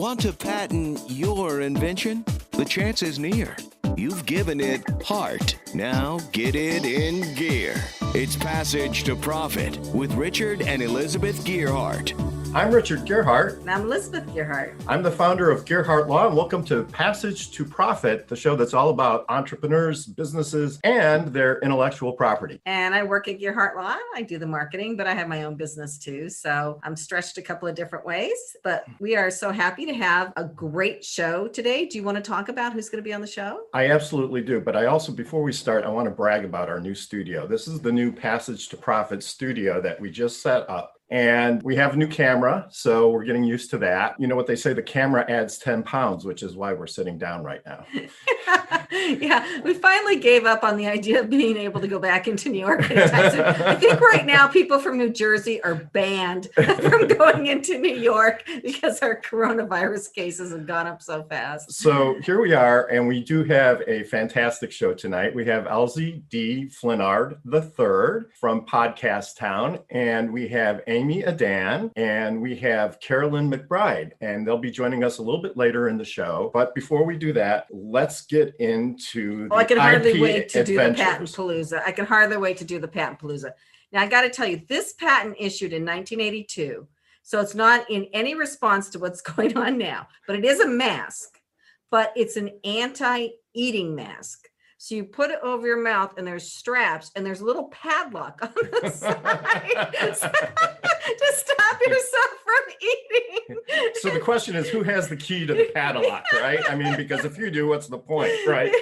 Want to patent your invention? The chance is near. You've given it heart. Now get it in gear. It's Passage to Profit with Richard and Elizabeth Gearhart. I'm Richard Gearhart. And I'm Elizabeth Gearhart. I'm the founder of Gearhart Law, and welcome to Passage to Profit, the show that's all about entrepreneurs, businesses, and their intellectual property. And I work at Gearhart Law. I do the marketing, but I have my own business too. So I'm stretched a couple of different ways, but we are so happy to have a great show today. Do you want to talk about who's going to be on the show? I absolutely do. But I also, before we start, I want to brag about our new studio. This is the new Passage to Profit studio that we just set up. And we have a new camera, so we're getting used to that. You know what they say, the camera adds 10 pounds, which is why we're sitting down right now. Yeah, we finally gave up on the idea of being able to go back into New York anytime soon. I think right now people from New Jersey are banned from going into New York because our coronavirus cases have gone up so fast. So here we are, and we do have a fantastic show tonight. We have Elsie D. Flinard III from Podcast Town, and we have Amy Adan, and we have Carolyn McBride, and they'll be joining us a little bit later in the show. But before we do that, let's get into the I can hardly IP wait to do the adventures. Patent Palooza. I can hardly wait to do the Patent Palooza. Now, I got to tell you, this patent issued in 1982, so it's not in any response to what's going on now, but it is a mask, but it's an anti-eating mask. So you put it over your mouth and there's straps and there's a little padlock on the side to stop yourself from eating. So the question is, who has the key to the padlock, right? I mean, because if you do, what's the point, right?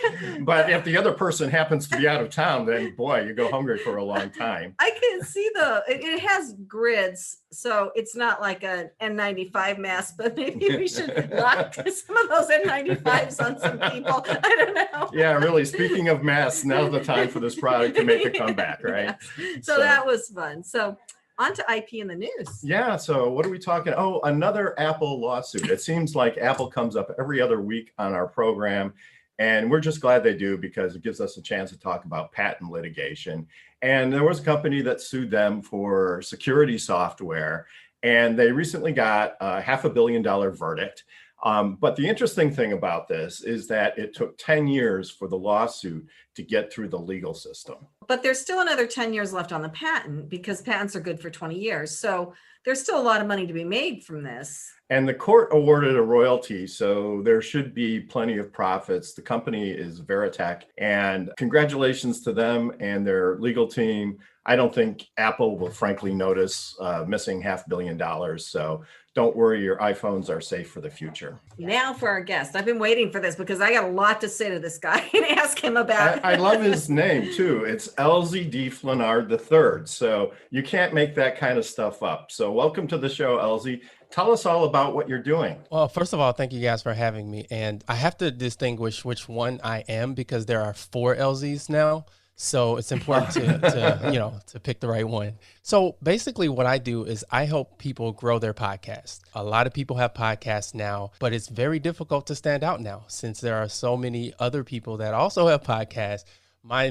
But if the other person happens to be out of town, then boy, you go hungry for a long time. I can see it has grids, so it's not like an N95 mask, but maybe we should lock some of those N95s on some people. I don't know. Yeah, really. Speaking of masks, now's the time for this product to make a comeback, right? Yes. So that was fun. So on to IP in the news. Yeah, so what are we talking? Oh, another Apple lawsuit. It seems like Apple comes up every other week on our program, and we're just glad they do because it gives us a chance to talk about patent litigation. And there was a company that sued them for security software, and they recently got a $500 million verdict. But the interesting thing about this is that it took 10 years for the lawsuit to get through the legal system. But there's still another 10 years left on the patent because patents are good for 20 years. So there's still a lot of money to be made from this. And the court awarded a royalty, so there should be plenty of profits. The company is Veritech, and congratulations to them and their legal team. I don't think Apple will frankly notice missing $500 million. So don't worry, your iPhones are safe for the future. Now for our guest. I've been waiting for this because I got a lot to say to this guy and ask him about. I love his name too. It's Elsie D. Flinard III. So you can't make that kind of stuff up. So welcome to the show, Elsie. Tell us all about what you're doing. Well, first of all, thank you guys for having me. And I have to distinguish which one I am because there are 4 Elsies now. So it's important to pick the right one. So basically what I do is I help people grow their podcast. A lot of people have podcasts now, but it's very difficult to stand out now since there are so many other people that also have podcasts. My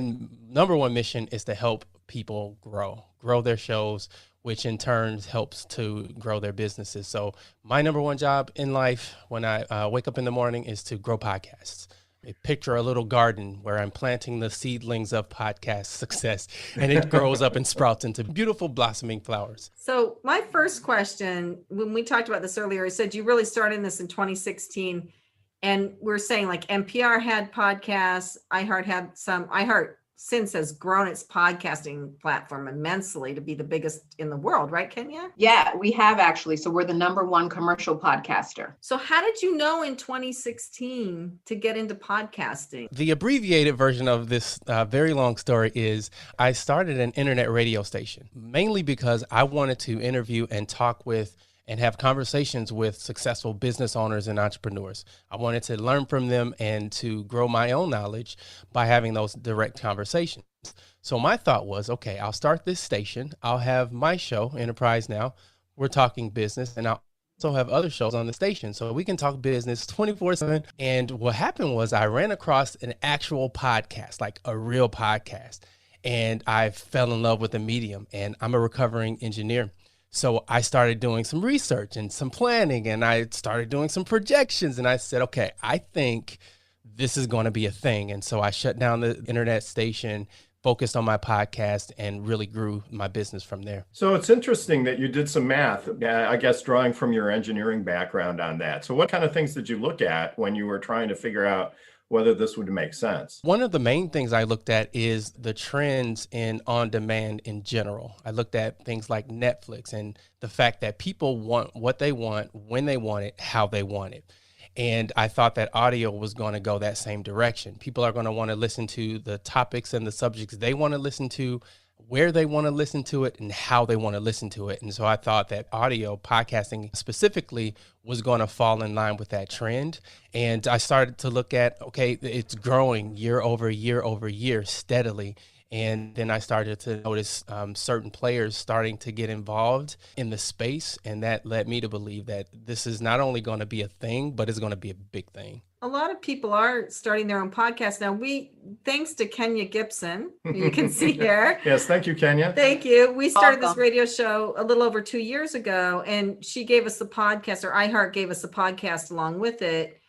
number one mission is to help people grow their shows, which in turn helps to grow their businesses. So my number one job in life when I wake up in the morning is to grow podcasts. I picture a little garden where I'm planting the seedlings of podcast success, and it grows up and sprouts into beautiful blossoming flowers. So my first question, when we talked about this earlier, I said you really started this in 2016, and we're saying like NPR had podcasts, iHeart had some. iHeart since has grown its podcasting platform immensely to be the biggest in the world, right, Kenya? Yeah, we have actually. So we're the #1 commercial podcaster. So how did you know in 2016 to get into podcasting? The abbreviated version of this very long story is I started an internet radio station, mainly because I wanted to interview and talk with and have conversations with successful business owners and entrepreneurs. I wanted to learn from them and to grow my own knowledge by having those direct conversations. So my thought was, okay, I'll start this station. I'll have my show, Enterprise Now. We're talking business, and I'll also have other shows on the station so we can talk business 24/7. And what happened was I ran across an actual podcast, like a real podcast, and I fell in love with the medium, and I'm a recovering engineer. So I started doing some research and some planning, and I started doing some projections, and I said, okay, I think this is going to be a thing. And so I shut down the internet station, focused on my podcast, and really grew my business from there. So it's interesting that you did some math, I guess, drawing from your engineering background on that. So what kind of things did you look at when you were trying to figure out whether this would make sense? One of the main things I looked at is the trends in on-demand in general. I looked at things like Netflix and the fact that people want what they want, when they want it, how they want it. And I thought that audio was going to go that same direction. People are going to want to listen to the topics and the subjects they want to listen to, where they want to listen to it, and how they want to listen to it. And so I thought that audio podcasting specifically was going to fall in line with that trend. And I started to look at, okay, it's growing year over year over year steadily. And then I started to notice certain players starting to get involved in the space. And that led me to believe that this is not only going to be a thing, but it's going to be a big thing. A lot of people are starting their own podcast now. Thanks to Kenya Gibson, who you can see here. Yes, thank you, Kenya. Thank you. We started this Welcome. radio show a little over 2 years ago, and she gave us the podcast, or iHeart gave us the podcast along with it.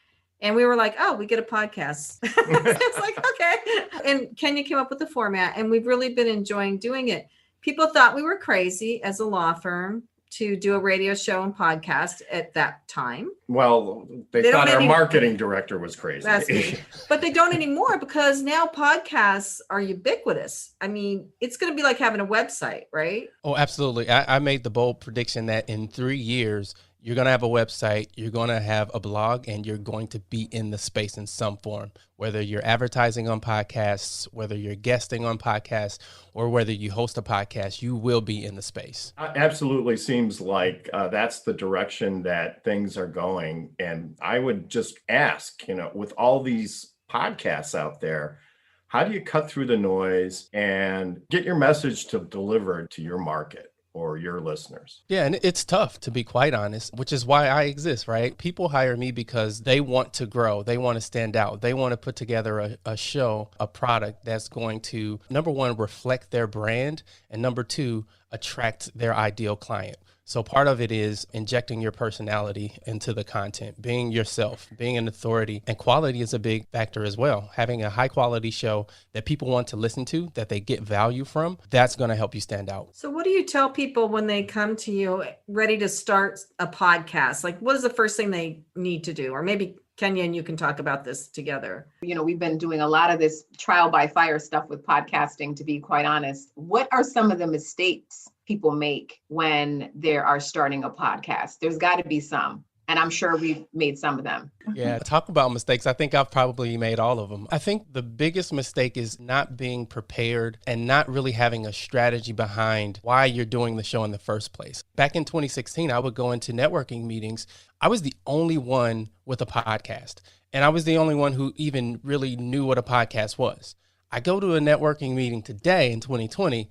And we were like, oh, we get a podcast. It's like, okay. And Kenya came up with the format, and we've really been enjoying doing it. People thought we were crazy as a law firm to do a radio show and podcast at that time. Well, they They don't thought our any- marketing director was crazy. That's me. But they don't anymore, because now podcasts are ubiquitous. I mean, it's going to be like having a website, right? Oh, absolutely. I made the bold prediction that in 3 years, you're going to have a website, you're going to have a blog, and you're going to be in the space in some form, whether you're advertising on podcasts, whether you're guesting on podcasts, or whether you host a podcast, you will be in the space. Absolutely seems like that's the direction that things are going. And I would just ask, with all these podcasts out there, how do you cut through the noise and get your message to deliver to your market or your listeners? Yeah, and it's tough, to be quite honest, which is why I exist, right? People hire me because they want to grow. They want to stand out. They want to put together a show, a product that's going to, number one, reflect their brand, and number two, attract their ideal client. So part of it is injecting your personality into the content, being yourself, being an authority, and quality is a big factor as well. Having a high quality show that people want to listen to, that they get value from, that's going to help you stand out. So what do you tell people when they come to you ready to start a podcast? Like, what is the first thing they need to do? Or maybe Kenya and you can talk about this together. We've been doing a lot of this trial by fire stuff with podcasting, to be quite honest. What are some of the mistakes people make when they are starting a podcast? There's got to be some, and I'm sure we've made some of them. Yeah, talk about mistakes. I think I've probably made all of them. I think the biggest mistake is not being prepared and not really having a strategy behind why you're doing the show in the first place. Back in 2016, I would go into networking meetings. I was the only one with a podcast, and I was the only one who even really knew what a podcast was. I go to a networking meeting today in 2020.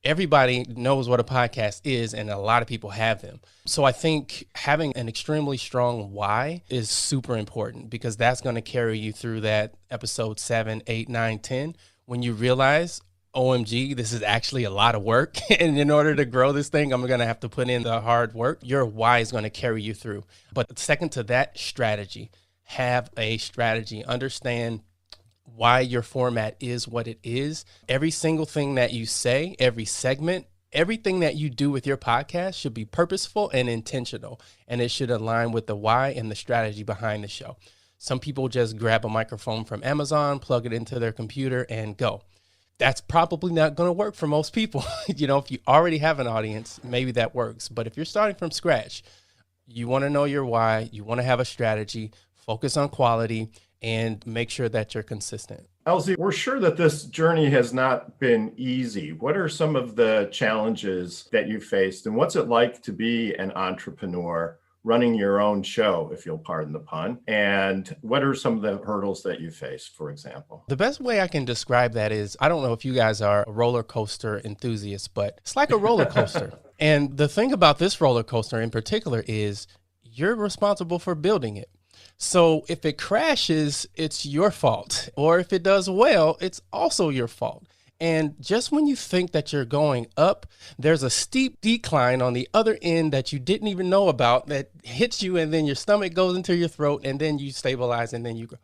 Everybody knows what a podcast is, and a lot of people have them. So I think having an extremely strong why is super important, because that's going to carry you through that episode 7, 8, 9, 10, when you realize, OMG, this is actually a lot of work. And in order to grow this thing, I'm going to have to put in the hard work. Your why is going to carry you through. But second to that, strategy. Have a strategy. Understand why your format is what it is. Every single thing that you say, every segment, everything that you do with your podcast should be purposeful and intentional, and it should align with the why and the strategy behind the show. Some people just grab a microphone from Amazon, plug it into their computer, and go. That's probably not going to work for most people. If you already have an audience, maybe that works. But if you're starting from scratch, you want to know your why, you want to have a strategy, focus on quality, and make sure that you're consistent. Elsie, we're sure that this journey has not been easy. What are some of the challenges that you faced, and what's it like to be an entrepreneur running your own show, if you'll pardon the pun? And what are some of the hurdles that you faced, for example? The best way I can describe that is, I don't know if you guys are roller coaster enthusiasts, but it's like a roller coaster. And the thing about this roller coaster in particular is you're responsible for building it. So if it crashes, it's your fault. Or if it does well, it's also your fault. And just when you think that you're going up, there's a steep decline on the other end that you didn't even know about that hits you, and then your stomach goes into your throat, and then you stabilize, and then you grow.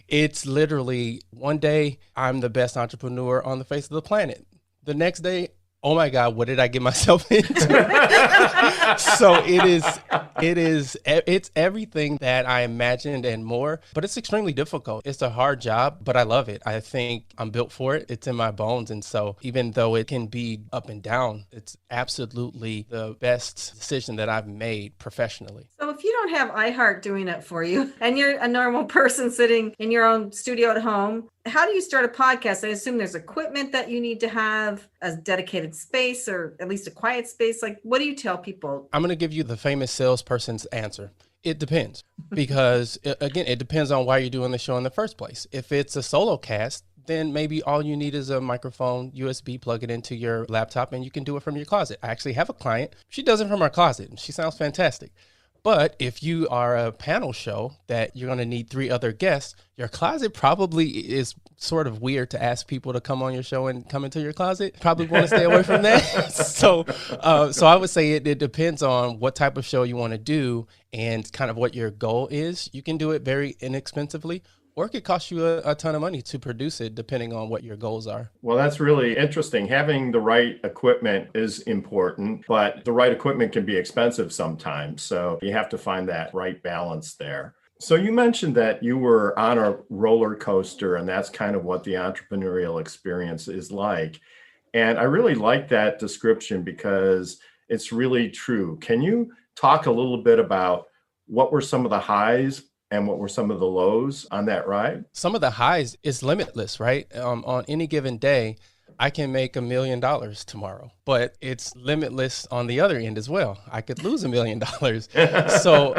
It's literally one day I'm the best entrepreneur on the face of the planet. The next day, oh my God, what did I get myself into? So it's everything that I imagined and more, but it's extremely difficult. It's a hard job, but I love it. I think I'm built for it. It's in my bones. And so even though it can be up and down, it's absolutely the best decision that I've made professionally. So if you don't have iHeart doing it for you and you're a normal person sitting in your own studio at home, how do you start a podcast? I assume there's equipment that you need to have, a dedicated space, or at least a quiet space. Like, what do you tell people? I'm going to give you the famous salesperson's answer. It depends, because again, it depends on why you're doing the show in the first place. If it's a solo cast, then maybe all you need is a microphone, USB, plug it into your laptop, and you can do it from your closet. I actually have a client. She does it from her closet, and she sounds fantastic. But if you are a panel show that you're going to need 3 other guests, your closet probably is sort of weird to ask people to come on your show and come into your closet. Probably want to stay away from that. So I would say it depends on what type of show you want to do and kind of what your goal is. You can do it very inexpensively, or it could cost you a ton of money to produce it, depending on what your goals are. Well, that's really interesting. Having the right equipment is important, but the right equipment can be expensive sometimes. So you have to find that right balance there. So you mentioned that you were on a roller coaster, and that's kind of what the entrepreneurial experience is like. And I really like that description because it's really true. Can you talk a little bit about what were some of the highs and what were some of the lows on that ride? Some of the highs is limitless, right? On any given day, I can make $1 million tomorrow, but it's limitless on the other end as well. I could lose $1 million. So,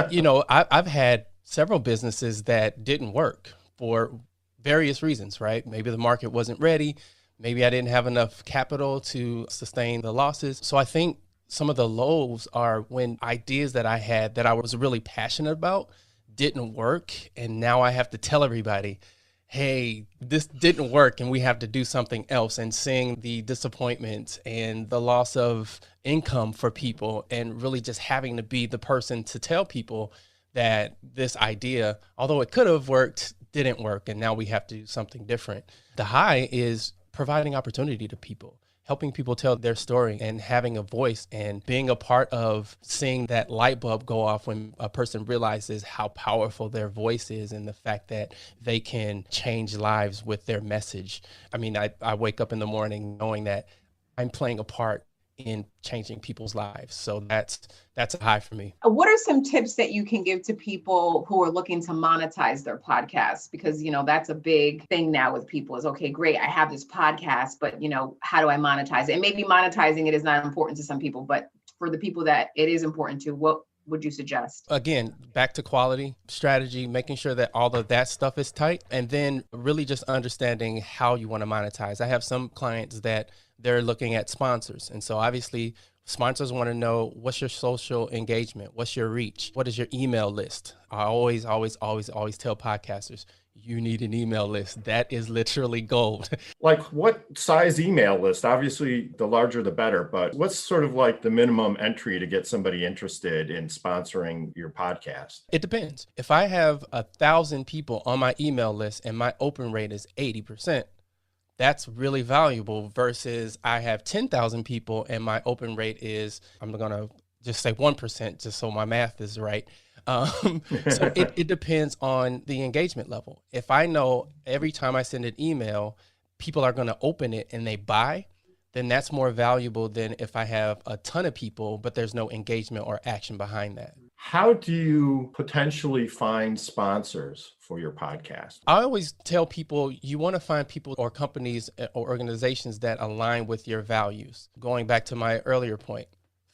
I've had several businesses that didn't work for various reasons, right? Maybe the market wasn't ready. Maybe I didn't have enough capital to sustain the losses. So I think some of the lows are when ideas that I had that I was really passionate about didn't work. And now I have to tell everybody, hey, this didn't work and we have to do something else. And seeing the disappointment and the loss of income for people, and really just having to be the person to tell people that this idea, although it could have worked, didn't work. And now we have to do something different. The high is providing opportunity to people, helping people tell their story and having a voice and being a part of seeing that light bulb go off when a person realizes how powerful their voice is and the fact that they can change lives with their message. I mean, I wake up in the morning knowing that I'm playing a part in changing people's lives. So that's a high for me. What are some tips that you can give to people who are looking to monetize their podcasts? Because, that's a big thing now with people is, okay, great, I have this podcast, but, how do I monetize it? And maybe monetizing it is not important to some people, but for the people that it is important to, what would you suggest? Again, back to quality, strategy, making sure that all of that stuff is tight, and then really just understanding how you want to monetize. I have some clients that they're looking at sponsors. And so obviously sponsors want to know, what's your social engagement? What's your reach? What is your email list? I always tell podcasters, you need an email list. That is literally gold. Like what size email list? Obviously, the larger, the better, but what's sort of like the minimum entry to get somebody interested in sponsoring your podcast? It depends. If I have 1,000 people on my email list and my open rate is 80%, that's really valuable versus I have 10,000 people and my open rate is, I'm going to just say 1%, just so my math is right. So it depends on the engagement level. If I know every time I send an email, people are going to open it and they buy, then that's more valuable than if I have a ton of people, but there's no engagement or action behind that. How do you potentially find sponsors for your podcast? I always tell people you want to find people or companies or organizations that align with your values. Going back to my earlier point,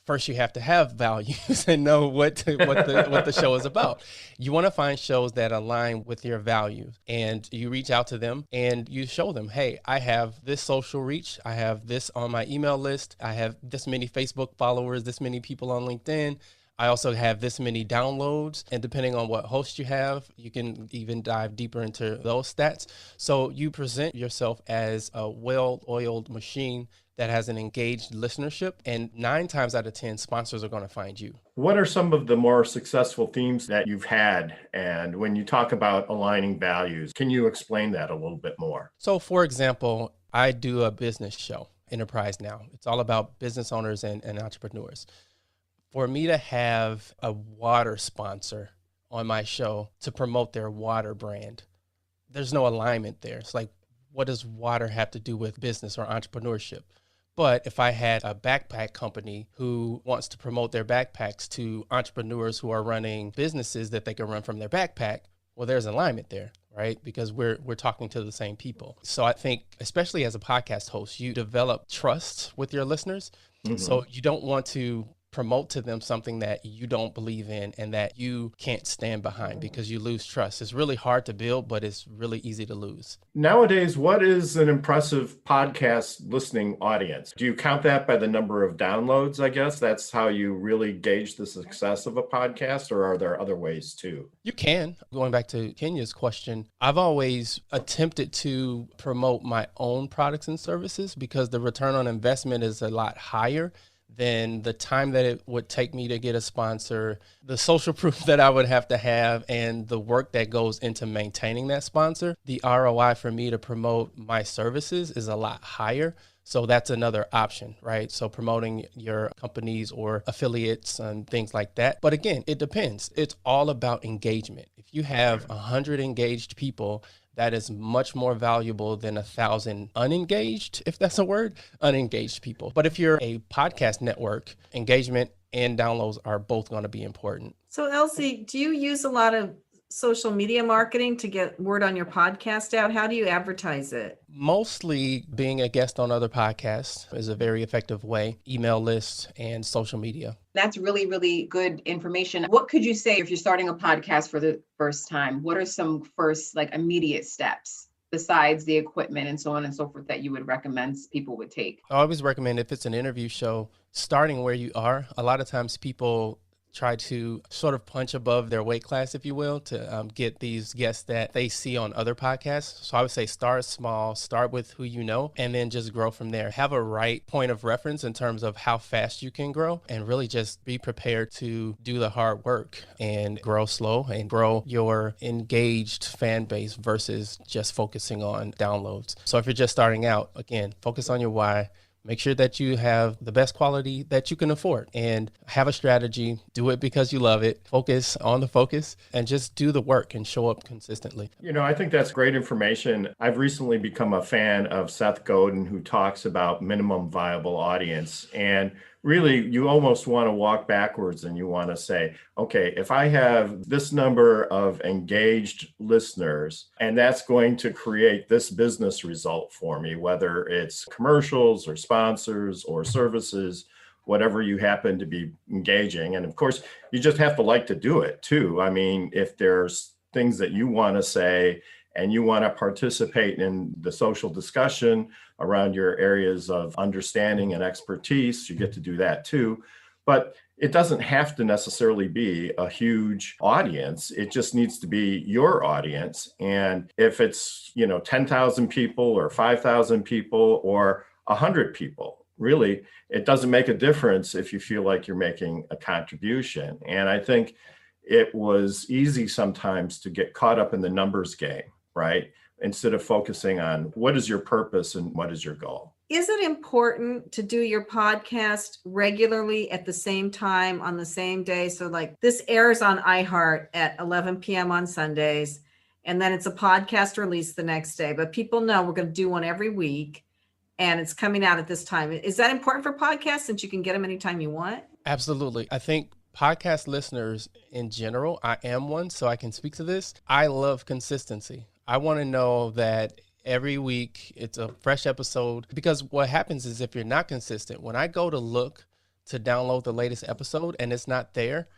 first you have to have values and know what the show is about. You want to find shows that align with your values, and you reach out to them and you show them, hey, I have this social reach. I have this on my email list. I have this many Facebook followers, this many people on LinkedIn. I also have this many downloads, and depending on what host you have, you can even dive deeper into those stats. So you present yourself as a well-oiled machine that has an engaged listenership, and 9 times out of 10, sponsors are going to find you. What are some of the more successful themes that you've had? And when you talk about aligning values, can you explain that a little bit more? So for example, I do a business show, Enterprise Now. It's all about business owners and entrepreneurs. For me to have a water sponsor on my show to promote their water brand, there's no alignment there. It's like, what does water have to do with business or entrepreneurship? But if I had a backpack company who wants to promote their backpacks to entrepreneurs who are running businesses that they can run from their backpack, well, there's alignment there, right? Because we're talking to the same people. So I think, especially as a podcast host, you develop trust with your listeners. Mm-hmm. So you don't want to promote to them something that you don't believe in and that you can't stand behind, because you lose trust. It's really hard to build, but it's really easy to lose. Nowadays, what is an impressive podcast listening audience? Do you count that by the number of downloads, I guess? That's how you really gauge the success of a podcast, or are there other ways too? You can. Going back to Kenya's question, I've always attempted to promote my own products and services because the return on investment is a lot higher than the time that it would take me to get a sponsor, the social proof that I would have to have, and the work that goes into maintaining that sponsor. The ROI for me to promote my services is a lot higher. So that's another option, right? So promoting your companies or affiliates and things like that. But again, it depends. It's all about engagement. If you have 100 engaged people, that is much more valuable than 1,000 unengaged, if that's a word, unengaged people. But if you're a podcast network, engagement and downloads are both going to be important. So Elsie, do you use a lot of social media marketing to get word on your podcast out? How do you advertise it? Mostly being a guest on other podcasts is a very effective way. Email lists and social media. That's really, really good information. What could you say if you're starting a podcast for the first time? What are some first, immediate steps besides the equipment and so on and so forth that you would recommend people would take? I always recommend, if it's an interview show, starting where you are. A lot of times people try to sort of punch above their weight class, if you will, to get these guests that they see on other podcasts. So I would say start small, start with who you know, and then just grow from there. Have a right point of reference in terms of how fast you can grow, and really just be prepared to do the hard work and grow slow and grow your engaged fan base versus just focusing on downloads. So if you're just starting out, again, focus on your why. Make sure that you have the best quality that you can afford and have a strategy. Do it because you love it. Focus on the focus and just do the work and show up consistently. I think that's great information. I've recently become a fan of Seth Godin, who talks about minimum viable audience. And really, you almost want to walk backwards and you want to say, okay, if I have this number of engaged listeners, and that's going to create this business result for me, whether it's commercials or sponsors or services, whatever you happen to be engaging. And of course, you just have to like to do it too. I mean, if there's things that you want to say and you want to participate in the social discussion around your areas of understanding and expertise, you get to do that too. But it doesn't have to necessarily be a huge audience. It just needs to be your audience. And if it's, 10,000 people or 5,000 people or 100 people, really, it doesn't make a difference if you feel like you're making a contribution. And I think it was easy sometimes to get caught up in the numbers game, right? Instead of focusing on what is your purpose and what is your goal. Is it important to do your podcast regularly at the same time on the same day? So this airs on iHeart at 11 p.m. on Sundays, and then it's a podcast release the next day. But people know we're going to do one every week, and it's coming out at this time. Is that important for podcasts, since you can get them anytime you want? Absolutely. I think podcast listeners in general, I am one, so I can speak to this. I love consistency. I want to know that every week it's a fresh episode, because what happens is if you're not consistent, when I go to look to download the latest episode and it's not there,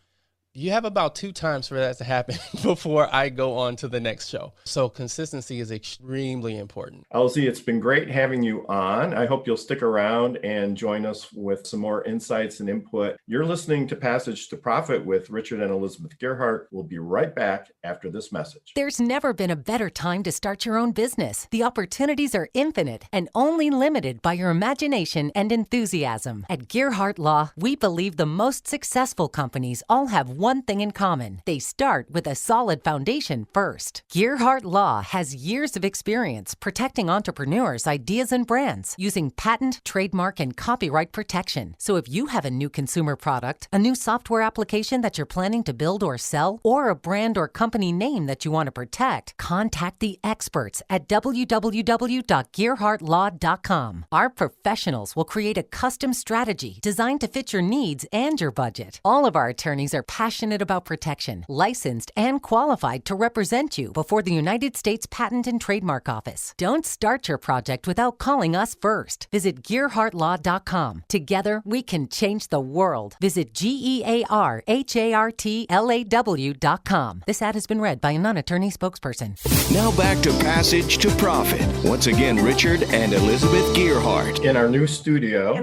You have about 2 times for that to happen before I go on to the next show. So consistency is extremely important. Elsie, it's been great having you on. I hope you'll stick around and join us with some more insights and input. You're listening to Passage to Profit with Richard and Elizabeth Gearhart. We'll be right back after this message. There's never been a better time to start your own business. The opportunities are infinite and only limited by your imagination and enthusiasm. At Gearhart Law, we believe the most successful companies all have one thing in common. They start with a solid foundation first. Gearhart Law has years of experience protecting entrepreneurs' ideas and brands using patent, trademark, and copyright protection. So if you have a new consumer product, a new software application that you're planning to build or sell, or a brand or company name that you want to protect, contact the experts at www.gearhartlaw.com. Our professionals will create a custom strategy designed to fit your needs and your budget. All of our attorneys are passionate about protection, licensed and qualified to represent you before the United States Patent and Trademark Office. Don't start your project without calling us first. Visit GearhartLaw.com. Together, we can change the world. Visit GearhartLaw.com. This ad has been read by a non-attorney spokesperson. Now back to Passage to Profit. Once again, Richard and Elizabeth Gearhart. In our new studio.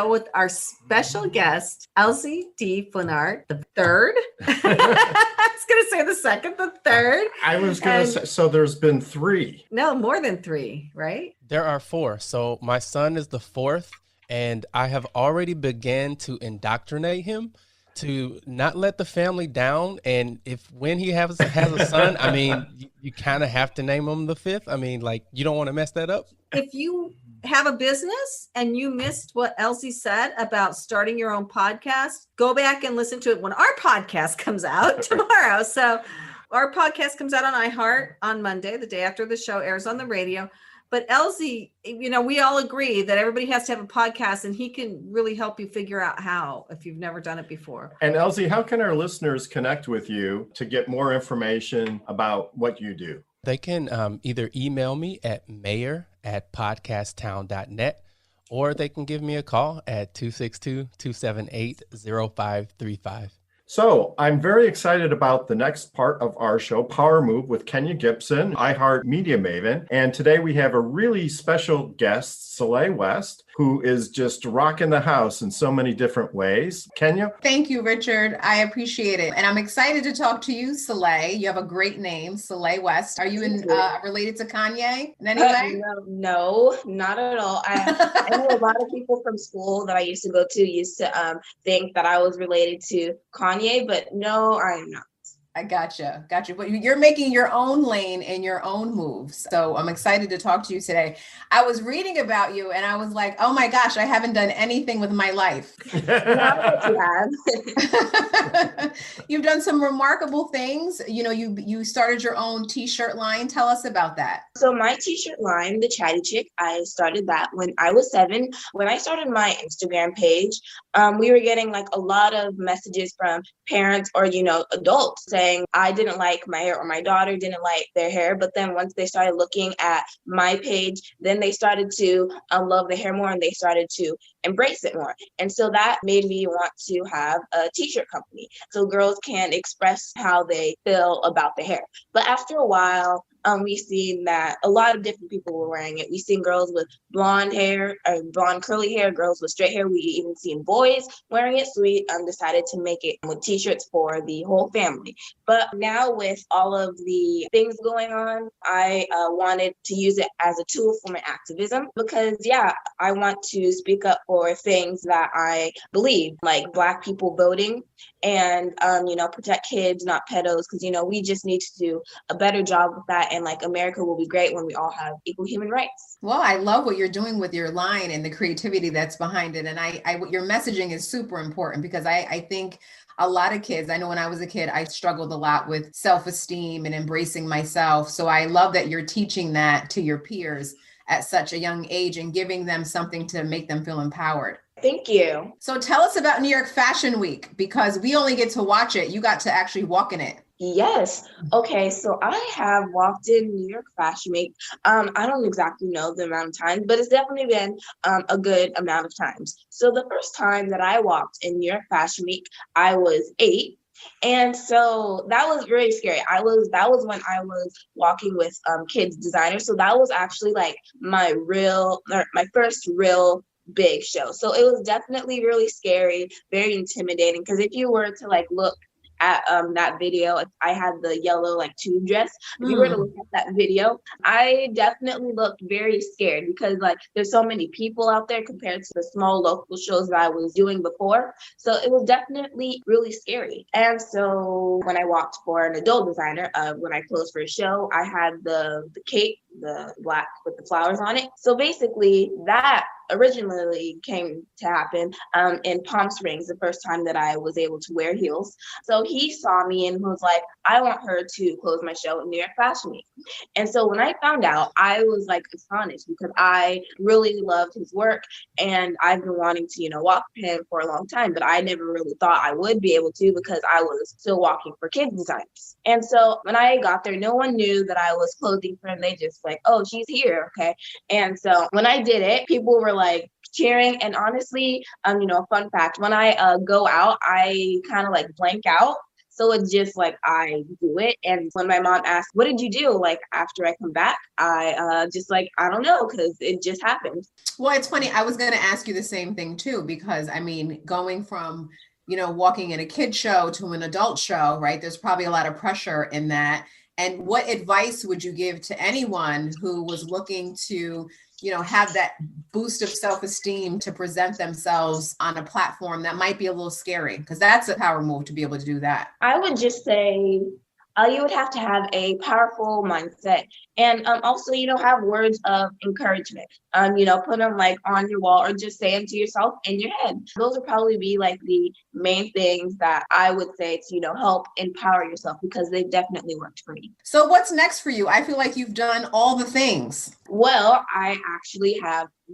With our special guest, Elsie D. Flinart, the third. I was going to say the second, the third. I was going to say, so there's been 3. No, more than 3, right? There are 4. So my son is the 4th, and I have already began to indoctrinate him to not let the family down. And when he has a son, I mean, you kind of have to name him the 5th. I mean, like, you don't want to mess that up. If you have a business and you missed what Elsie said about starting your own podcast, go back and listen to it when our podcast comes out tomorrow. So our podcast comes out on iHeart on Monday, the day after the show airs on the radio. But Elsie, we all agree that everybody has to have a podcast, and he can really help you figure out how, if you've never done it before. And Elsie, how can our listeners connect with you to get more information about what you do? They can either email me at mayor@podcasttown.net, or they can give me a call at 262-278-0535. So I'm very excited about the next part of our show, Power Move with Kenya Gibson, iHeart Media Maven. And today we have a really special guest, Soleil West, who is just rocking the house in so many different ways. Kenya? Thank you, Richard. I appreciate it. And I'm excited to talk to you, Soleil. You have a great name, Soleil West. Are you related to Kanye in any way? No, not at all. I know a lot of people from school that I used to go to used to think that I was related to Kanye, but no, I am not. I gotcha. But you're making your own lane and your own moves. So I'm excited to talk to you today. I was reading about you and I was like, oh my gosh, I haven't done anything with my life. You've done some remarkable things. You started your own t-shirt line. Tell us about that. So my t-shirt line, The Chatty Chick, I started that when I was 7. When I started my Instagram page, we were getting like a lot of messages from parents or, adults saying I didn't like my hair or my daughter didn't like their hair. But then once they started looking at my page, then they started to love the hair more and they started to embrace it more. And so that made me want to have a t-shirt company so girls can express how they feel about the hair. But after a while, we've seen that a lot of different people were wearing it. We've seen girls with blonde hair, or blonde curly hair, girls with straight hair. We even seen boys wearing it. So we decided to make it with t-shirts for the whole family. But now with all of the things going on, I wanted to use it as a tool for my activism because, I want to speak up for things that I believe, like Black people voting and, protect kids, not pedos, because, we just need to do a better job with that. And like America will be great when we all have equal human rights. Well, I love what you're doing with your line and the creativity that's behind it. And your messaging is super important because I think a lot of kids, I know when I was a kid, I struggled a lot with self-esteem and embracing myself. So I love that you're teaching that to your peers at such a young age and giving them something to make them feel empowered. Thank you. So tell us about New York Fashion Week, because we only get to watch it. You got to actually walk in it. Yes. Okay. So I have walked in New York Fashion Week. I don't exactly know the amount of times, but it's definitely been a good amount of times. So the first time that I walked in New York Fashion Week, I was 8. And so that was very scary. That was when I was walking with kids designers. So that was actually like my first real big show. So it was definitely really scary, very intimidating. Because if you were to like look at that video, I had the yellow like tube dress. If you were to look at that video, I definitely looked very scared because like there's so many people out there compared to the small local shows that I was doing before. So it was definitely really scary. And so when I walked for an adult designer, when I closed for a show, I had the cape, the black with the flowers on it. So basically that originally came to happen in Palm Springs, the first time that I was able to wear heels. So he saw me and was like, I want her to close my show at New York Fashion Week. And so when I found out, I was like astonished because I really loved his work and I've been wanting to, walk for him for a long time, but I never really thought I would be able to because I was still walking for kids designers. And so when I got there, no one knew that I was closing for him. They just like, oh, she's here. Okay. And so when I did it, people were like cheering. And honestly, fun fact, when I go out, I kind of like blank out. So it's just like I do it. And when my mom asked, what did you do? Like after I come back, I just like, I don't know, because it just happened. Well, it's funny. I was going to ask you the same thing too, because I mean, going from, walking in a kid show to an adult show, right? There's probably a lot of pressure in that. And what advice would you give to anyone who was looking to, have that boost of self-esteem to present themselves on a platform that might be a little scary? Because that's a power move to be able to do that. I would just say you would have to have a powerful mindset and also, have words of encouragement, put them like on your wall or just say them to yourself in your head. Those would probably be like the main things that I would say to, help empower yourself because they definitely worked for me. So what's next for you? I feel like you've done all the things. Well, I actually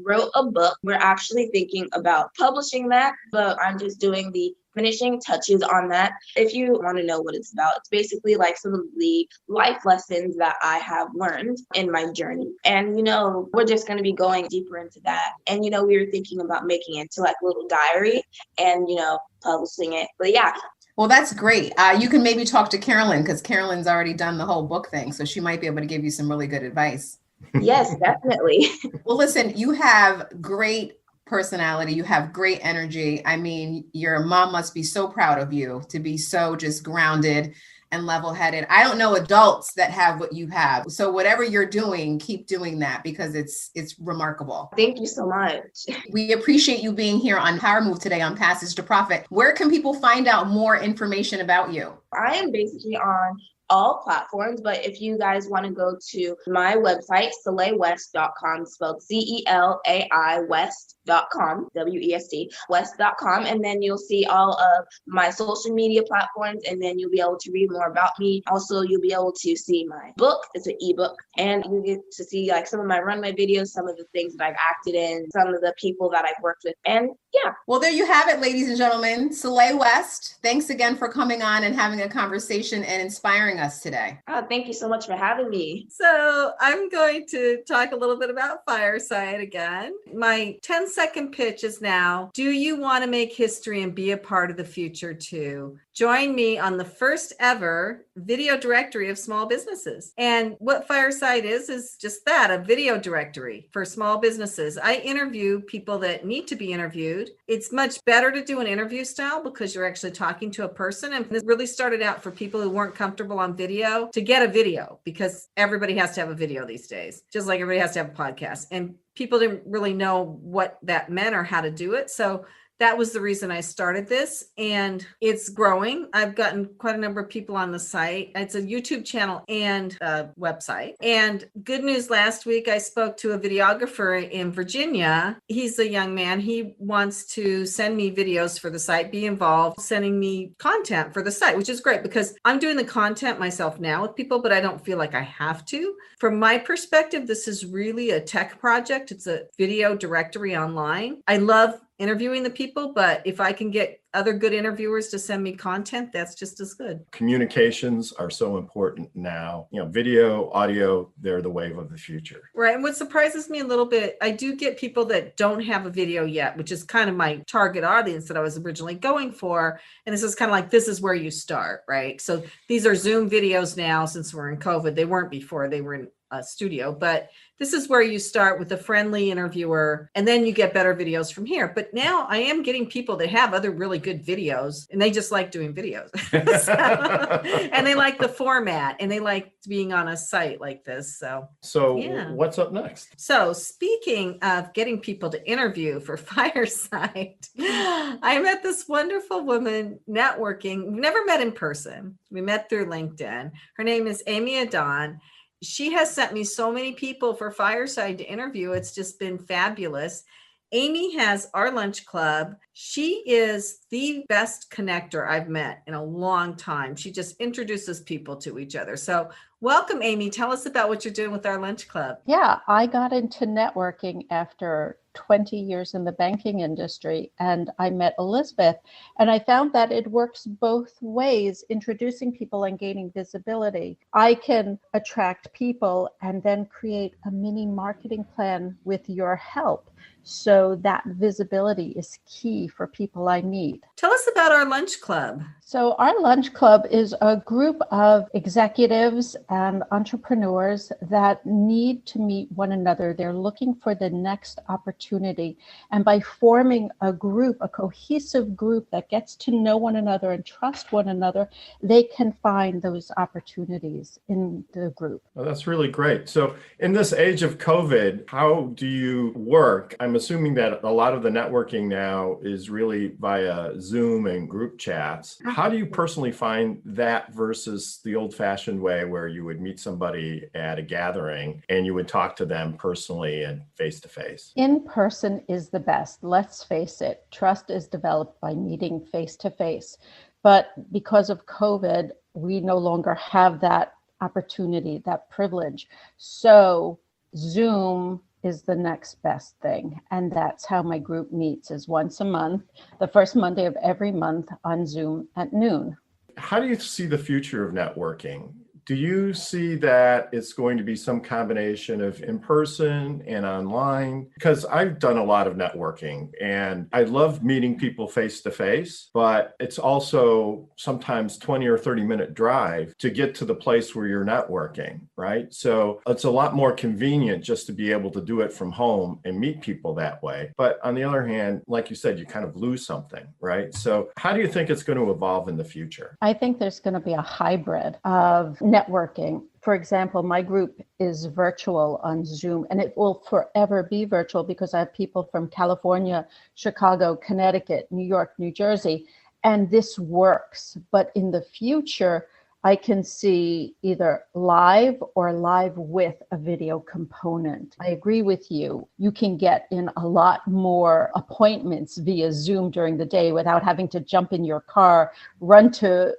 wrote a book. We're actually thinking about publishing that, but I'm just doing the finishing touches on that. If you want to know what it's about, it's basically like some of the life lessons that I have learned in my journey. And, we're just going to be going deeper into that. And, we were thinking about making it into like a little diary and, publishing it. But yeah. Well, that's great. You can maybe talk to Carolyn because Carolyn's already done the whole book thing. So she might be able to give you some really good advice. Yes, definitely. Well, listen, you have great personality. You have great energy. I mean, your mom must be so proud of you to be so just grounded and level-headed. I don't know adults that have what you have. So whatever you're doing, keep doing that because it's remarkable. Thank you so much. We appreciate you being here on Power Move today on Passage to Profit. Where can people find out more information about you? I am basically on all platforms, but if you guys want to go to my website, selaywest.com, spelled CELAI West.com, WEST, West.com, and then you'll see all of my social media platforms, and then you'll be able to read more about me. Also, you'll be able to see my book. It's an ebook, and you get to see like some of my runway videos, some of the things that I've acted in, some of the people that I've worked with, and yeah. Well, there you have it, ladies and gentlemen. Selay West, thanks again for coming on and having a conversation and inspiring us today. Oh, thank you so much for having me. So I'm going to talk a little bit about Fireside again. My 10-second pitch is now, do you want to make history and be a part of the future too? Join me on the first ever video directory of small businesses. And what Fireside is just that, a video directory for small businesses. I interview people that need to be interviewed. It's much better to do an interview style because you're actually talking to a person. And this really started out for people who weren't comfortable on video to get a video because everybody has to have a video these days, just like everybody has to have a podcast. And people didn't really know what that meant or how to do it. So that was the reason I started this, and it's growing. I've gotten quite a number of people on the site. It's a YouTube channel and a website. And good news, last week I spoke to a videographer in Virginia. He's a young man. He wants to send me videos for the site, be involved, sending me content for the site, which is great because I'm doing the content myself now with people, but I don't feel like I have to. From my perspective, this is really a tech project. It's a video directory online. I love interviewing the people, but if I can get other good interviewers to send me content, that's just as good. Communications are so important now. Video, audio, they're the wave of the future. Right. And what surprises me a little bit, I do get people that don't have a video yet, which is kind of my target audience that I was originally going for. And this is kind of like, this is where you start, right? So these are Zoom videos now, since we're in COVID. They weren't before, they were in a studio, but this is where you start with a friendly interviewer, and then you get better videos from here. But now I am getting people that have other really good videos, and they just like doing videos. And they like the format, and they like being on a site like this. So yeah. What's up next? So speaking of getting people to interview for Fireside, I met this wonderful woman networking. We've never met in person. We met through LinkedIn. Her name is Amy Adon. She has sent me so many people for Fireside to interview. It's just been fabulous. Amy has Our Lunch Club. She is the best connector I've met in a long time. She just introduces people to each other. So welcome, Amy. Tell us about what you're doing with Our Lunch Club. Yeah, I got into networking after 20 years in the banking industry, and I met Elizabeth, and I found that it works both ways, introducing people and gaining visibility. I can attract people and then create a mini marketing plan with your help. So that visibility is key for people I meet. Tell us about Our Lunch Club. So Our Lunch Club is a group of executives and entrepreneurs that need to meet one another. They're looking for the next opportunity. And by forming a group, a cohesive group that gets to know one another and trust one another, they can find those opportunities in the group. Well, that's really great. So in this age of COVID, how do you work? I'm assuming that a lot of the networking now is really via Zoom and group chats. How do you personally find that versus the old-fashioned way where you would meet somebody at a gathering and you would talk to them personally and face-to-face? In person is the best. Let's face it. Trust is developed by meeting face-to-face. But because of COVID, we no longer have that opportunity, that privilege. So Zoom is the next best thing. And that's how my group meets, is once a month, the first Monday of every month on Zoom at noon. How do you see the future of networking? Do you see that it's going to be some combination of in-person and online? Because I've done a lot of networking and I love meeting people face-to-face, but it's also sometimes 20 or 30-minute drive to get to the place where you're networking, right? So it's a lot more convenient just to be able to do it from home and meet people that way. But on the other hand, like you said, you kind of lose something, right? So how do you think it's going to evolve in the future? I think there's going to be a hybrid of networking. For example, my group is virtual on Zoom, and it will forever be virtual because I have people from California, Chicago, Connecticut, New York, New Jersey, and this works. But in the future, I can see either live or live with a video component. I agree with you. You can get in a lot more appointments via Zoom during the day without having to jump in your car, run to,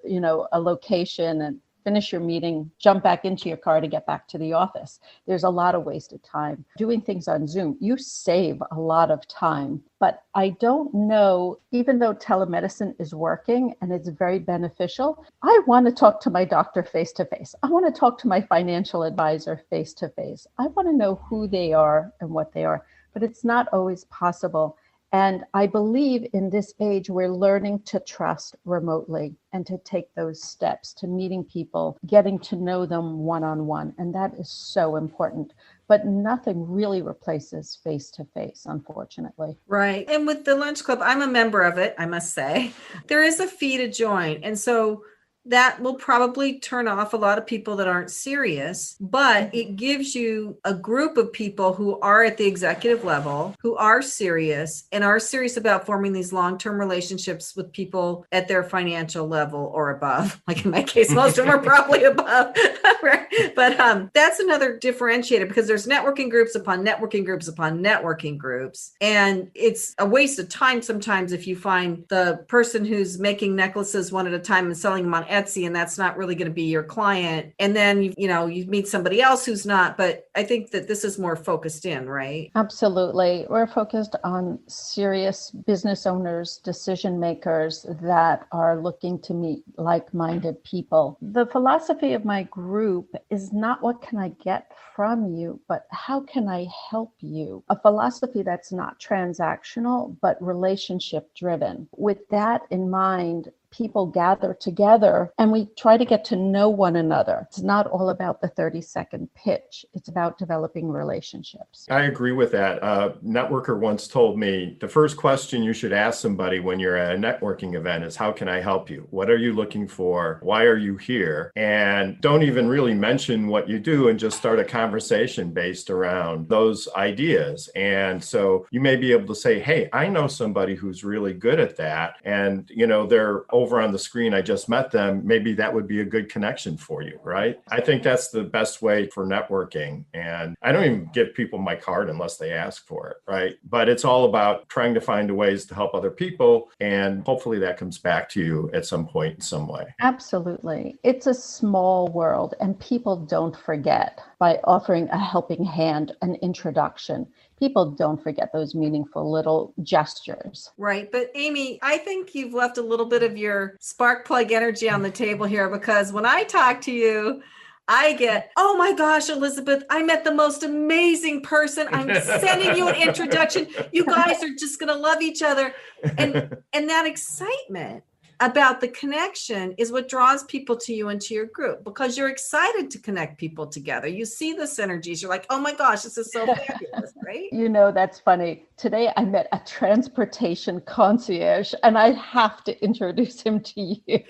a location and finish your meeting, jump back into your car to get back to the office. There's a lot of wasted time. Doing things on Zoom, you save a lot of time. But I don't know, even though telemedicine is working and it's very beneficial, I want to talk to my doctor face-to-face. I want to talk to my financial advisor face-to-face. I want to know who they are and what they are, but it's not always possible. And I believe in this age, we're learning to trust remotely and to take those steps to meeting people, getting to know them one-on-one. And that is so important. But nothing really replaces face-to-face, unfortunately. Right. And with the Lunch Club, I'm a member of it, I must say. There is a fee to join. And so that will probably turn off a lot of people that aren't serious, but it gives you a group of people who are at the executive level, who are serious and are serious about forming these long-term relationships with people at their financial level or above. Like in my case, most of them are probably above. Right? But that's another differentiator, because there's networking groups upon networking groups upon networking groups. And it's a waste of time sometimes if you find the person who's making necklaces one at a time and selling them on Etsy and that's not really going to be your client. And then, you meet somebody else who's not, but I think that this is more focused in, right? Absolutely. We're focused on serious business owners, decision makers that are looking to meet like-minded people. The philosophy of my group is not what can I get from you, but how can I help you? A philosophy that's not transactional, but relationship driven. With that in mind, people gather together and we try to get to know one another. It's not all about the 30-second pitch. It's about developing relationships. I agree with that. A networker once told me the first question you should ask somebody when you're at a networking event is, how can I help you? What are you looking for? Why are you here? And don't even really mention what you do and just start a conversation based around those ideas. And so you may be able to say, hey, I know somebody who's really good at that. And, they're over on the screen, I just met them. Maybe that would be a good connection for you, right? I think that's the best way for networking. And I don't even give people my card unless they ask for it, right? But it's all about trying to find ways to help other people. And hopefully that comes back to you at some point in some way. Absolutely. It's a small world and people don't forget by offering a helping hand, an introduction. People don't forget those meaningful little gestures. Right. But Amy, I think you've left a little bit of your spark plug energy on the table here, because when I talk to you, I get, oh my gosh, Elizabeth, I met the most amazing person. I'm sending you an introduction. You guys are just going to love each other. And that excitement about the connection is what draws people to you and to your group, because you're excited to connect people together. You see the synergies. You're like, oh my gosh, this is so fabulous, right? That's funny. Today I met a transportation concierge and I have to introduce him to you.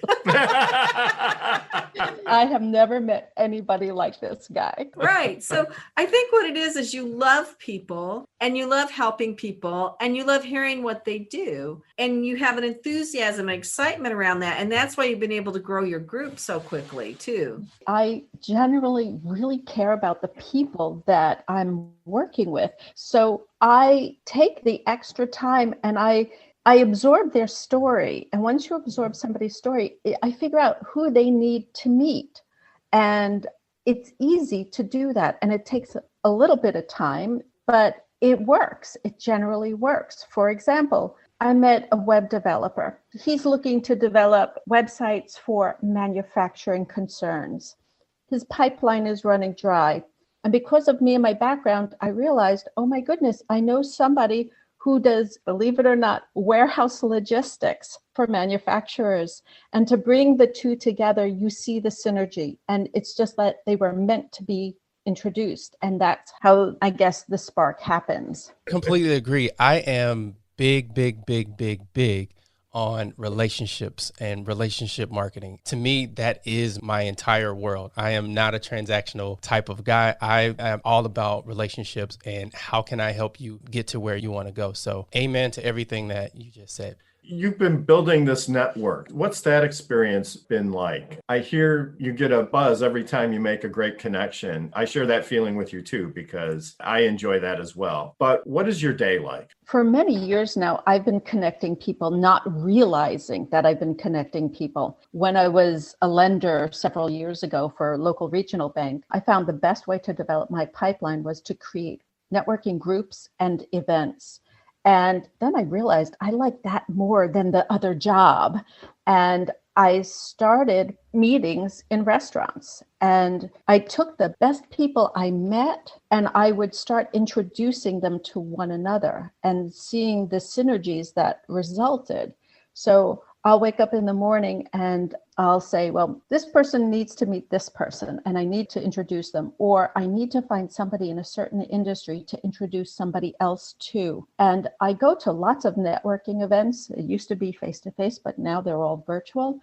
I have never met anybody like this guy. Right. So I think what it is you love people and you love helping people and you love hearing what they do. And you have an enthusiasm and excitement around that. And that's why you've been able to grow your group so quickly too. I generally really care about the people that I'm working with. So I take the extra time and I absorb their story. And once you absorb somebody's story, I figure out who they need to meet. And it's easy to do that. And it takes a little bit of time, but it works. It generally works. For example, I met a web developer. He's looking to develop websites for manufacturing concerns. His pipeline is running dry. And because of me and my background, I realized, oh my goodness, I know somebody who does, believe it or not, warehouse logistics for manufacturers. And to bring the two together, you see the synergy. And it's just that they were meant to be introduced. And that's how, I guess, the spark happens. Completely agree. I am big on relationships and relationship marketing. To me, that is my entire world. I am not a transactional type of guy. I am all about relationships and how can I help you get to where you want to go. So amen to everything that you just said. You've been building this network. What's that experience been like? I hear you get a buzz every time you make a great connection. I share that feeling with you too, because I enjoy that as well. But what is your day like? For many years now, I've been connecting people, not realizing that I've been connecting people. When I was a lender several years ago for a local regional bank, I found the best way to develop my pipeline was to create networking groups and events. And then I realized I liked that more than the other job. And I started meetings in restaurants. And I took the best people I met and I would start introducing them to one another and seeing the synergies that resulted. So I'll wake up in the morning and I'll say, well, this person needs to meet this person and I need to introduce them, or I need to find somebody in a certain industry to introduce somebody else to. And I go to lots of networking events. It used to be face-to-face, but now they're all virtual.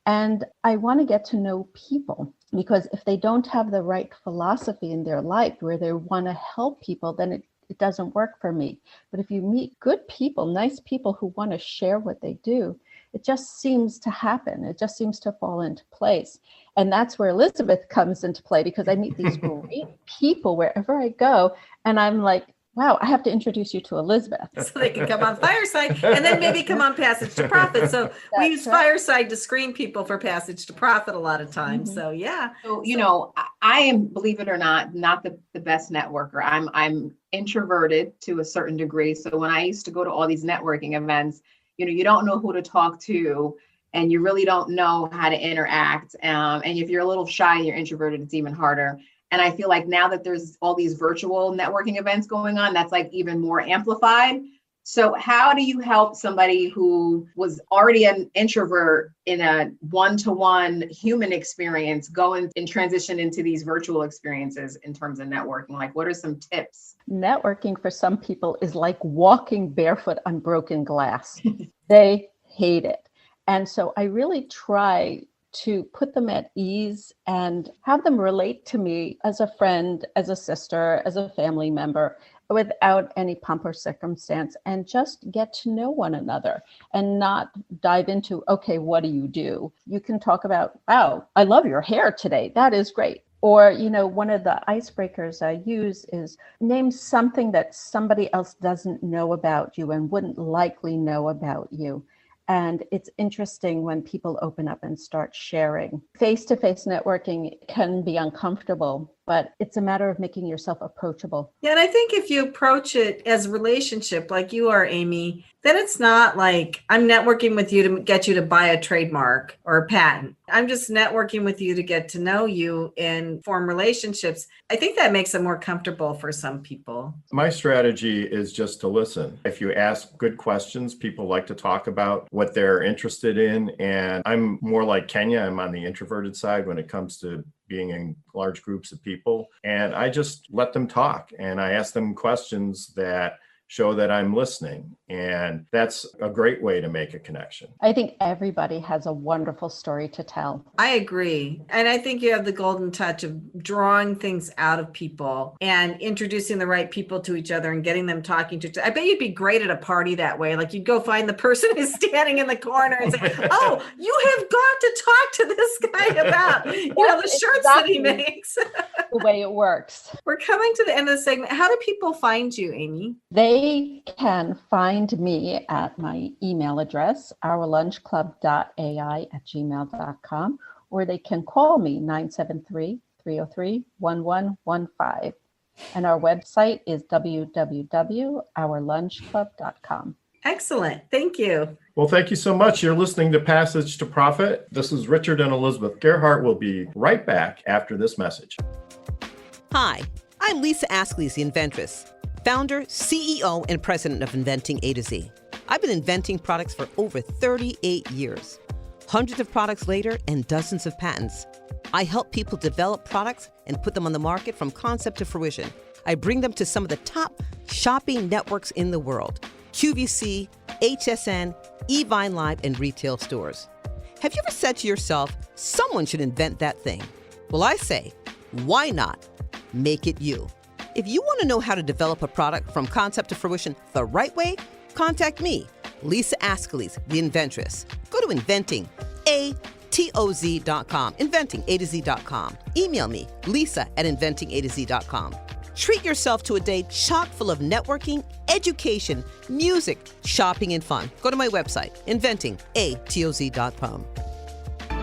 And I want to get to know people, because if they don't have the right philosophy in their life where they want to help people, then it doesn't work for me. But if you meet good people, nice people who want to share what they do, it just seems to happen. It just seems to fall into place. And that's where Elizabeth comes into play, because I meet these great people wherever I go. And I'm like, wow, I have to introduce you to Elizabeth. So they can come on Fireside and then maybe come on Passage to Profit. So we use Fireside to screen people for Passage to Profit a lot of times. So yeah. So, I am, believe it or not the best networker. I'm introverted to a certain degree. So when I used to go to all these networking events, you don't know who to talk to, and you really don't know how to interact. And if you're a little shy and you're introverted, it's even harder. And I feel like now that there's all these virtual networking events going on, that's like even more amplified. So how do you help somebody who was already an introvert in a one-to-one human experience go and transition into these virtual experiences in terms of networking? Like, what are some tips? Networking for some people is like walking barefoot on broken glass. They hate it. And so I really try to put them at ease and have them relate to me as a friend, as a sister, as a family member, without any pomp or circumstance, and just get to know one another and not dive into, okay, what do you do? You can talk about, wow, I love your hair today. That is great. Or, one of the icebreakers I use is name something that somebody else doesn't know about you and wouldn't likely know about you. And it's interesting when people open up and start sharing. Face-to-face networking can be uncomfortable, but it's a matter of making yourself approachable. Yeah, and I think if you approach it as a relationship like you are, Amy, then it's not like I'm networking with you to get you to buy a trademark or a patent. I'm just networking with you to get to know you and form relationships. I think that makes it more comfortable for some people. My strategy is just to listen. If you ask good questions, people like to talk about what they're interested in. And I'm more like Kenya. I'm on the introverted side when it comes to being in large groups of people. And I just let them talk. And I ask them questions that show that I'm listening. And that's a great way to make a connection. I think everybody has a wonderful story to tell. I agree. And I think you have the golden touch of drawing things out of people and introducing the right people to each other and getting them talking to each other. I bet you'd be great at a party that way. Like you'd go find the person who's standing in the corner and say, oh, you have got to talk to this guy about, the shirts that he makes. The way it works. We're coming to the end of the segment. How do people find you, Amy? They can find me at my email address, ourlunchclub.ai@gmail.com, or they can call me 973-303-1115. And our website is www.ourlunchclub.com. Excellent. Thank you. Well, thank you so much. You're listening to Passage to Profit. This is Richard and Elizabeth Gerhart. We'll be right back after this message. Hi, I'm Lisa Askley, the inventress, founder, CEO, and president of Inventing A to Z. I've been inventing products for over 38 years. Hundreds of products later and dozens of patents. I help people develop products and put them on the market from concept to fruition. I bring them to some of the top shopping networks in the world: QVC, HSN, eVine Live, and retail stores. Have you ever said to yourself, someone should invent that thing? Well, I say, why not? Make it you. If you want to know how to develop a product from concept to fruition the right way, contact me, Lisa Askley, the inventress. Go to inventingatoz.com, inventingatoz.com. Email me, lisa@inventingatoz.com. Treat yourself to a day chock full of networking, education, music, shopping, and fun. Go to my website, inventingatoz.com.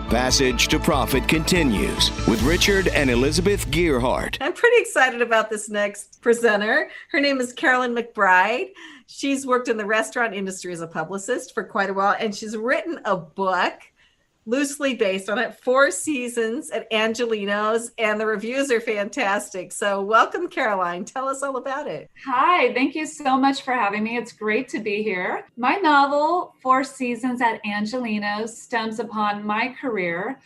Passage to Profit continues with Richard and Elizabeth Gearhart. I'm pretty excited about this next presenter. Her name is Carolyn McBride. She's worked in the restaurant industry as a publicist for quite a while, and she's written a book loosely based on it, 4 Seasons at Angelino's, and the reviews are fantastic. So welcome, Caroline. Tell us all about it. Hi, thank you so much for having me. It's great to be here. My novel, 4 Seasons at Angelino's, stems upon my career.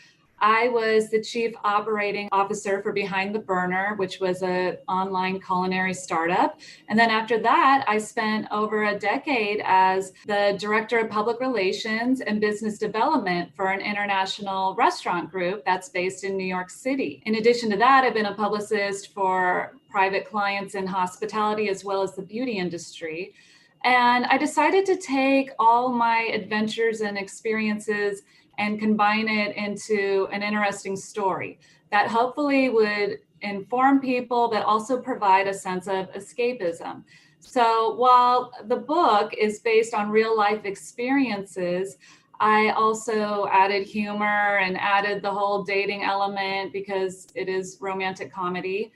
I was the chief operating officer for Behind the Burner, which was an online culinary startup. And then after that, I spent over a decade as the director of public relations and business development for an international restaurant group that's based in New York City. In addition to that, I've been a publicist for private clients in hospitality as well as the beauty industry. And I decided to take all my adventures and experiences and combine it into an interesting story that hopefully would inform people, but also provide a sense of escapism. So while the book is based on real life experiences, I also added humor and added the whole dating element because it is romantic comedy.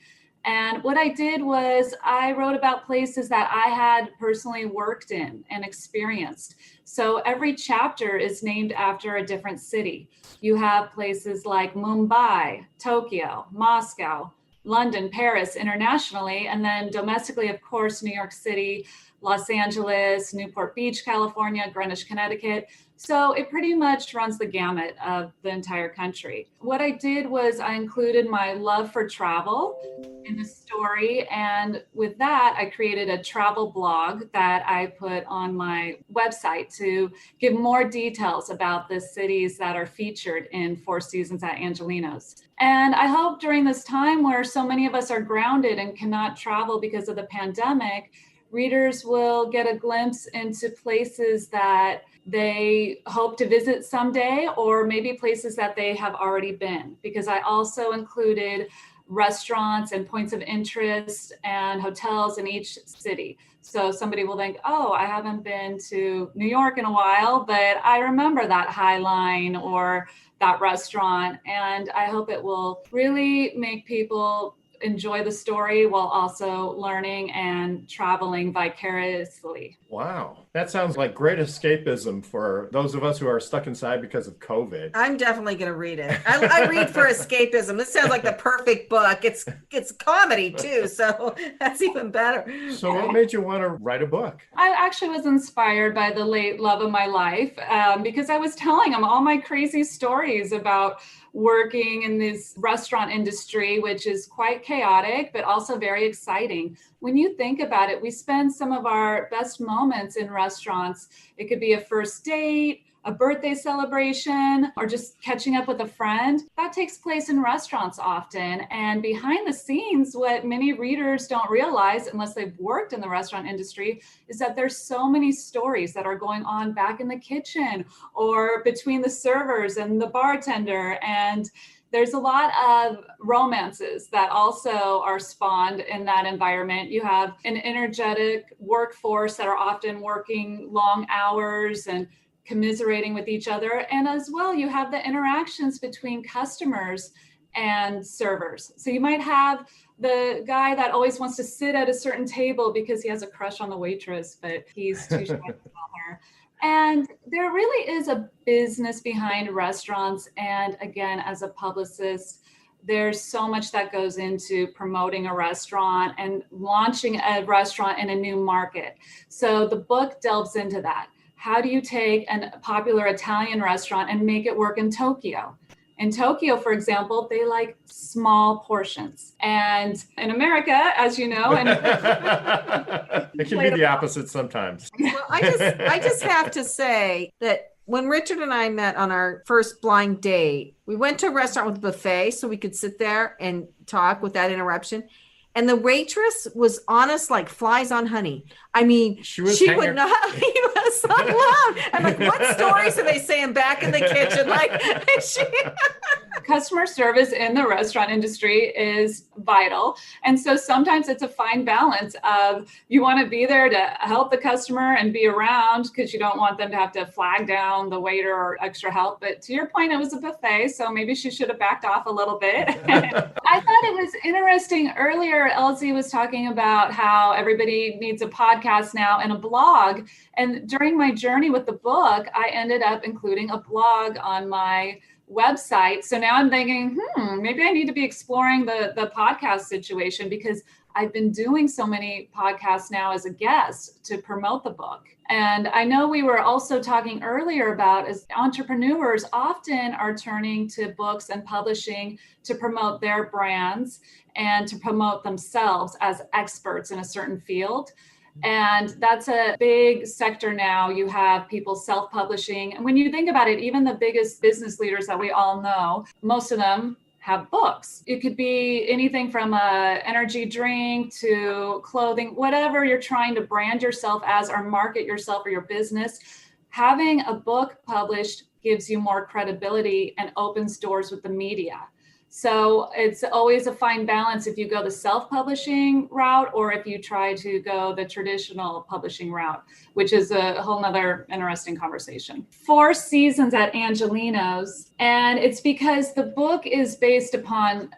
And what I did was I wrote about places that I had personally worked in and experienced. So every chapter is named after a different city. You have places like Mumbai, Tokyo, Moscow, London, Paris internationally, and then domestically, of course, New York City, Los Angeles, Newport Beach, California, Greenwich, Connecticut. So it pretty much runs the gamut of the entire country. What I did was I included my love for travel in the story. And with that, I created a travel blog that I put on my website to give more details about the cities that are featured in Four Seasons at Angelenos. And I hope during this time where so many of us are grounded and cannot travel because of the pandemic, readers will get a glimpse into places that they hope to visit someday, or maybe places that they have already been, because I also included restaurants and points of interest and hotels in each city. So somebody will think, oh, I haven't been to New York in a while, but I remember that High Line or that restaurant. And I hope it will really make people enjoy the story while also learning and traveling vicariously. Wow. That sounds like great escapism for those of us who are stuck inside because of COVID. I'm definitely going to read it. I read for escapism. This sounds like the perfect book. It's comedy too, so that's even better. So what made you want to write a book? I actually was inspired by the late love of my life because I was telling him all my crazy stories about working in this restaurant industry, which is quite chaotic, but also very exciting. When you think about it, we spend some of our best moments in restaurants. It could be a first date, a birthday celebration, or just catching up with a friend. That takes place in restaurants often. And behind the scenes, what many readers don't realize, unless they've worked in the restaurant industry, is that there's so many stories that are going on back in the kitchen or between the servers and the bartender. And there's a lot of romances that also are spawned in that environment. You have an energetic workforce that are often working long hours and commiserating with each other. And as well, you have the interactions between customers and servers. So you might have the guy that always wants to sit at a certain table because he has a crush on the waitress, but he's too shy to tell her. And there really is a business behind restaurants. And again, as a publicist, there's so much that goes into promoting a restaurant and launching a restaurant in a new market. So the book delves into that. How do you take a popular Italian restaurant and make it work in Tokyo? In Tokyo, for example, they like small portions. And in America, as you know, and it can be the opposite sometimes. Well, I just have to say that when Richard and I met on our first blind date, we went to a restaurant with a buffet so we could sit there and talk without interruption. And the waitress was honest like flies on honey. I mean, she would not leave us alone. I'm like, what stories are they saying back in the kitchen? Like, customer service in the restaurant industry is vital. And so sometimes it's a fine balance of you want to be there to help the customer and be around because you don't want them to have to flag down the waiter or extra help. But to your point, it was a buffet, so maybe she should have backed off a little bit. I thought it was interesting earlier. Elsie was talking about how everybody needs a podcast now and a blog. And during my journey with the book, I ended up including a blog on my website. So now I'm thinking, maybe I need to be exploring the podcast situation because I've been doing so many podcasts now as a guest to promote the book. And I know we were also talking earlier about as entrepreneurs often are turning to books and publishing to promote their brands and to promote themselves as experts in a certain field. And that's a big sector now. You have people self-publishing. And when you think about it, even the biggest business leaders that we all know, most of them have books. It could be anything from a energy drink to clothing, whatever you're trying to brand yourself as or market yourself or your business. Having a book published gives you more credibility and opens doors with the media. So it's always a fine balance if you go the self-publishing route or if you try to go the traditional publishing route, which is a whole nother interesting conversation. 4 seasons at Angelenos, and it's because the book is based upon,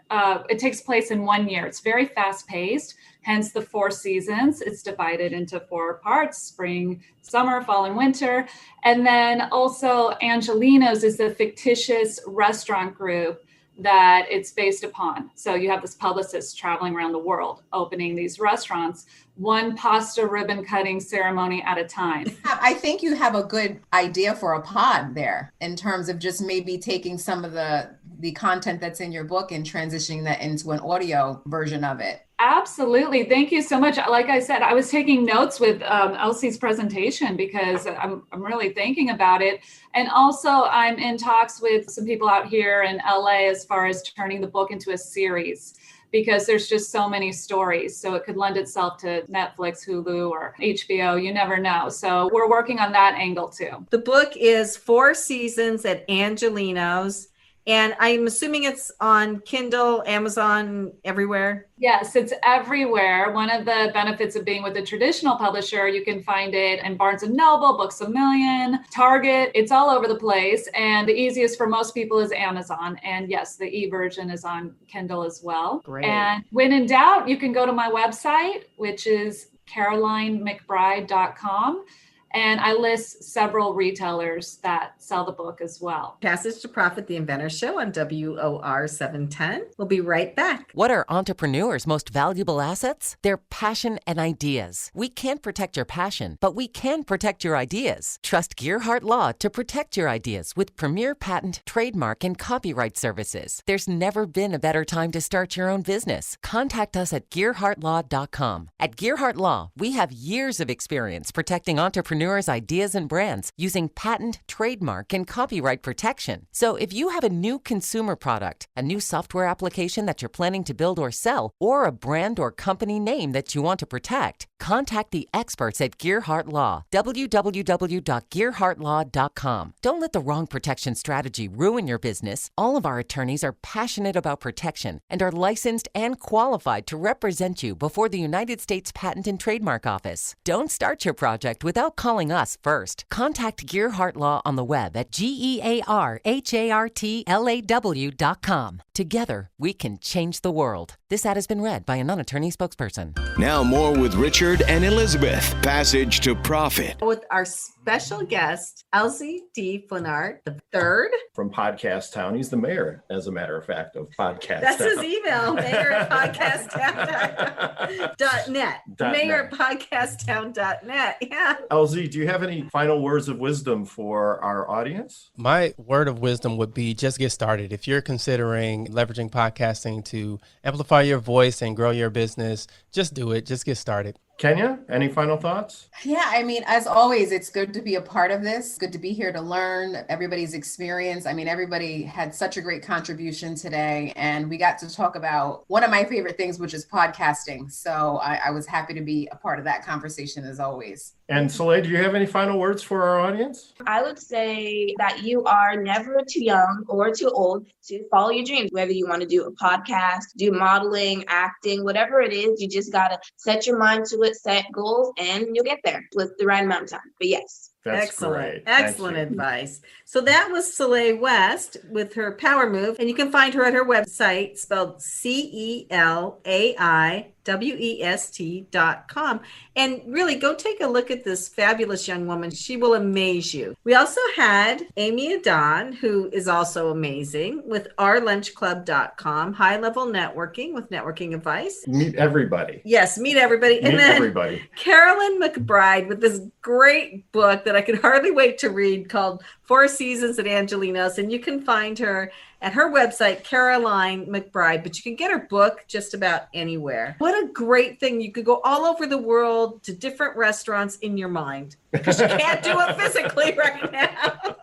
it takes place in 1 year. It's very fast-paced, hence the 4 seasons. It's divided into 4 parts: spring, summer, fall, and winter. And then also Angelenos is the fictitious restaurant group that it's based upon. So you have this publicist traveling around the world, opening these restaurants, one pasta ribbon cutting ceremony at a time. I think you have a good idea for a pod there in terms of just maybe taking some of the content that's in your book and transitioning that into an audio version of it. Absolutely. Thank you so much. Like I said, I was taking notes with Elsie's presentation because I'm really thinking about it. And also I'm in talks with some people out here in LA as far as turning the book into a series, because there's just so many stories. So it could lend itself to Netflix, Hulu, or HBO. You never know. So we're working on that angle too. The book is 4 seasons at Angelenos. And I'm assuming it's on Kindle, Amazon, everywhere. Yes, it's everywhere. One of the benefits of being with a traditional publisher, you can find it in Barnes & Noble, Books A Million, Target. It's all over the place. And the easiest for most people is Amazon. And yes, the e-version is on Kindle as well. Great. And when in doubt, you can go to my website, which is CarolineMcBride.com. And I list several retailers that sell the book as well. Passage to Profit, The Inventor Show on WOR 710. We'll be right back. What are entrepreneurs' most valuable assets? Their passion and ideas. We can't protect your passion, but we can protect your ideas. Trust Gearhart Law to protect your ideas with premier patent, trademark, and copyright services. There's never been a better time to start your own business. Contact us at GearhartLaw.com. At Gearhart Law, we have years of experience protecting entrepreneurs' ideas and brands using patent, trademark, and copyright protection. So if you have a new consumer product, a new software application that you're planning to build or sell, or a brand or company name that you want to protect, contact the experts at Gearhart Law. www.gearhartlaw.com. Don't let the wrong protection strategy ruin your business. All of our attorneys are passionate about protection and are licensed and qualified to represent you before the United States Patent and Trademark Office. Don't start your project without calling us first. Contact Gearhart Law on the web at GearhartLaw.com. Together, we can change the world. This ad has been read by a non-attorney spokesperson. Now more with Richard and Elizabeth. Passage to Profit. With our special guest, Elsie D. Flannard III. From Podcast Town. He's the mayor, as a matter of fact, of Podcast That's Town. his email, mayor@podcasttown.net. Mayor@podcasttown.net. Yeah. LZ, do you have any final words of wisdom for our audience? My word of wisdom would be just get started. If you're considering leveraging podcasting to amplify your voice and grow your business, just do it. Just get started. Kenya, any final thoughts? Yeah, I mean, as always, it's good to be a part of this. Good to be here to learn everybody's experience. I mean, everybody had such a great contribution today, and we got to talk about one of my favorite things, which is podcasting. So I was happy to be a part of that conversation as always. And Soleil, do you have any final words for our audience? I would say that you are never too young or too old to follow your dreams, whether you want to do a podcast, do modeling, acting, whatever it is, you just got to set your mind to it, set goals, and you'll get there with the right amount of time. But yes. That's Excellent. great. Excellent Thank you. advice. So that was Soleil West with her Power Move, and you can find her at her website spelled CELAIWEST.com. And really go take a look at this fabulous young woman. She will amaze you. We also had Amy Adon, who is also amazing, with ourlunchclub.com, high level networking with networking advice. Meet everybody. Yes, meet everybody. Meet And then everybody. Carolyn McBride with this great book that I could hardly wait to read called 4 Seasons at Angelenos. And you can find her at her website, Caroline McBride, but you can get her book just about anywhere. What a great thing. You could go all over the world to different restaurants in your mind because you can't do it physically right now.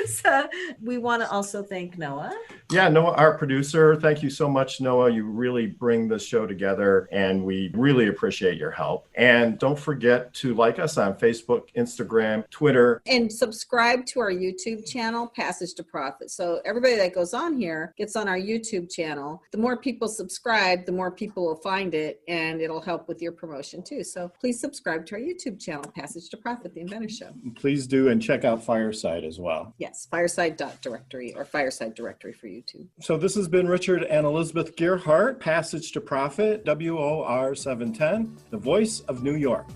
So we want to also thank Noah. Yeah, Noah, our producer. Thank you so much, Noah. You really bring this show together, and we really appreciate your help. And don't forget to like us on Facebook, Instagram, Twitter. And subscribe to our YouTube channel, Passage to Profit. So everybody that goes on here gets on our YouTube channel. The more people subscribe, the more people will find it, and it'll help with your promotion too. So please subscribe to our YouTube channel, Passage to Profit, The Inventor Show. Please do, and check out Fireside as well. Yes, fireside.directory or fireside directory for YouTube. So this has been Richard and Elizabeth Gearhart, Passage to Profit, WOR 710, the voice of New York.